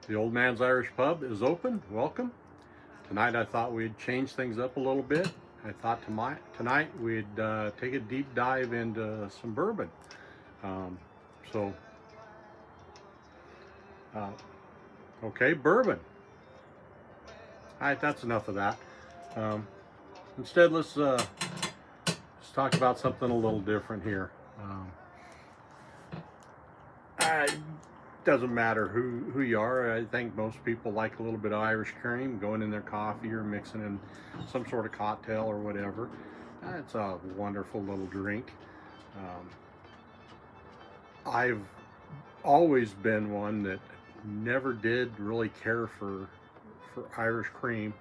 The Old Man's Irish Pub is open. Welcome. Tonight I thought we'd change things up a little bit. I thought tonight we'd take a deep dive into some bourbon. Um, so, uh, okay, bourbon. All right, that's enough of that. Um, Instead, let's talk about something a little different here. It doesn't matter who you are. I think most people like a little bit of Irish cream going in their coffee or mixing in some sort of cocktail or whatever. It's a wonderful little drink. Um, I've always been one that never did really care for Irish cream.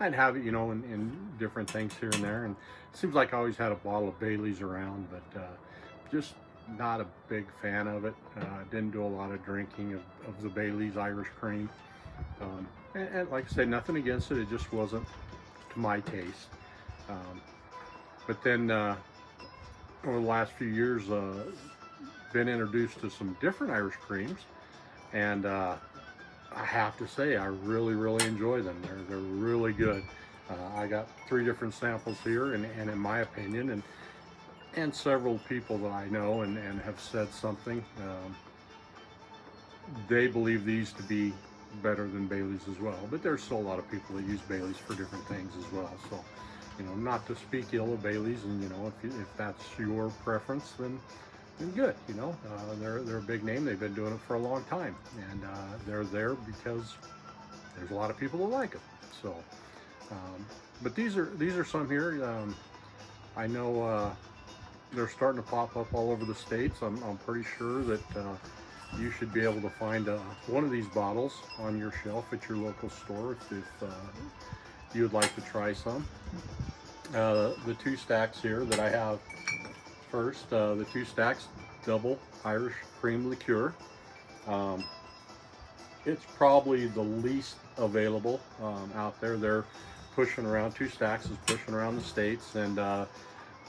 I'd have it, in different things here and there, and it seems like I always had a bottle of Bailey's around, but just not a big fan of it. Didn't do a lot of drinking of the Bailey's Irish cream. And like I say, nothing against it. It just wasn't to my taste. Um, but then over the last few years, been introduced to some different Irish creams, and I have to say I really enjoy them. They're really good. I got 3 different samples here, and in my opinion, and several people that I know and have said something, they believe these to be better than Bailey's as well. But there's still a lot of people that use Bailey's for different things as well. So, not to speak ill of Bailey's, and if that's your preference, then good. They're a big name. They've been doing it for a long time, and they're there because there's a lot of people that like them. So, but these are some here. I know they're starting to pop up all over the states. I'm pretty sure that you should be able to find one of these bottles on your shelf at your local store if you would like to try some. The 2 stacks here that I have first, the 2 stacks double Irish cream liqueur. It's probably the least available out there. They're pushing around, 2 stacks is pushing around the states, and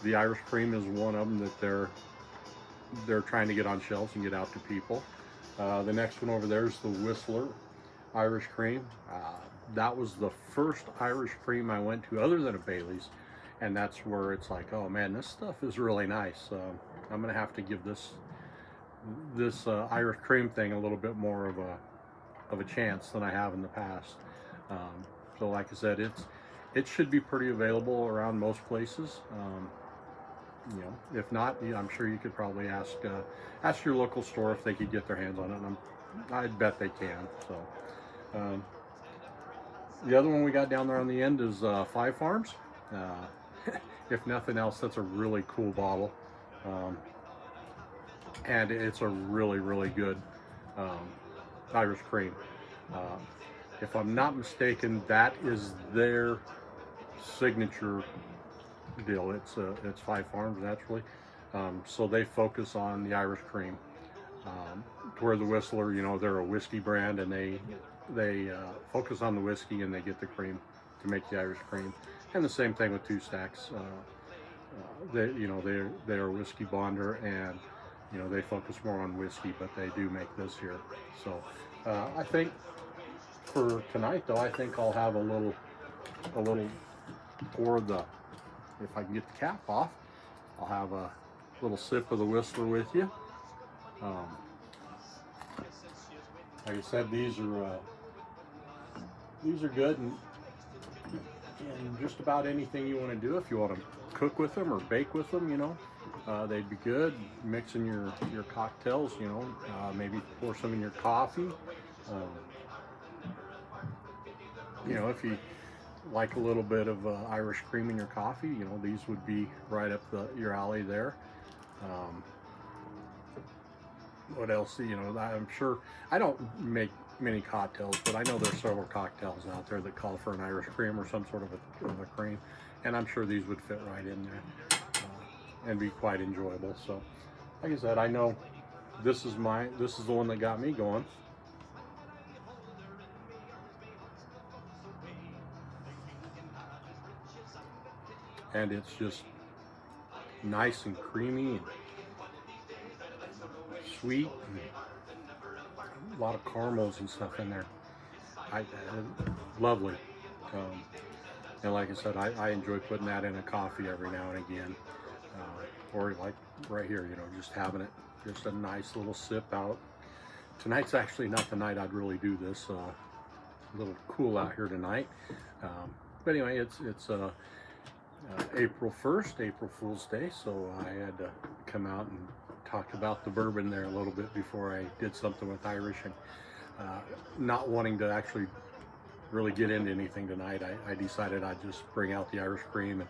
the Irish cream is one of them that they're trying to get on shelves and get out to people. The next one over there is the Whistler Irish cream. That was the first Irish cream I went to other than a Bailey's, and that's where it's like, oh man, this stuff is really nice. I'm gonna have to give this Irish cream thing a little bit more of a chance than I have in the past. So like I said, it should be pretty available around most places. If not, I'm sure you could probably ask your local store if they could get their hands on it, and I'd bet they can. So the other one we got down there on the end is 5 Farms. If nothing else, that's a really cool bottle, and it's a really good Irish cream. If I'm not mistaken, that is their signature deal. It's 5 Farms naturally, so they focus on the Irish cream. To where the Whistler, they're a whiskey brand, and they focus on the whiskey and they get the cream to make the Irish cream. And the same thing with 2 stacks. They're a whiskey bonder, and they focus more on whiskey, but they do make this here. So I think for tonight, though, I think I'll have a little pour the, if I can get the cap off, I'll have a little sip of the Whistler with you. Like I said, these are good, and just about anything you want to do. If you want to cook with them or bake with them, they'd be good. Mix in your cocktails, maybe pour some in your coffee. If you like a little bit of Irish cream in your coffee, these would be right up your alley there. What else? I'm sure I don't make many cocktails, but I know there's several cocktails out there that call for an Irish cream or some sort of a cream, and I'm sure these would fit right in there and be quite enjoyable. So, like I said, I know this is the one that got me going. And it's just nice and creamy and sweet. lot of caramels and stuff in there. Lovely. Um, and like I said, I enjoy putting that in a coffee every now and again. Or like right here, you know, just having it, just a nice little sip out. Tonight's actually not the night I'd really do this. A little cool out here tonight. But anyway, it's April 1st, April Fool's Day, so I had to come out and talk about the bourbon there a little bit before I did something with Irish, and not wanting to actually really get into anything tonight, I decided I'd just bring out the Irish cream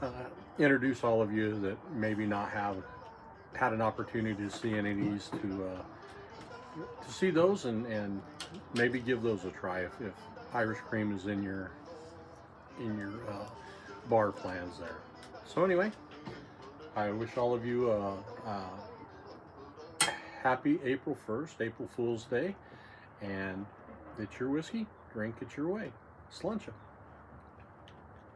and introduce all of you that maybe not have had an opportunity to see any of these to see those, and maybe give those a try if Irish cream is in your bar plans there. So anyway, I wish all of you happy April 1st, April Fool's Day, and it's your whiskey, drink it your way. Sluncha.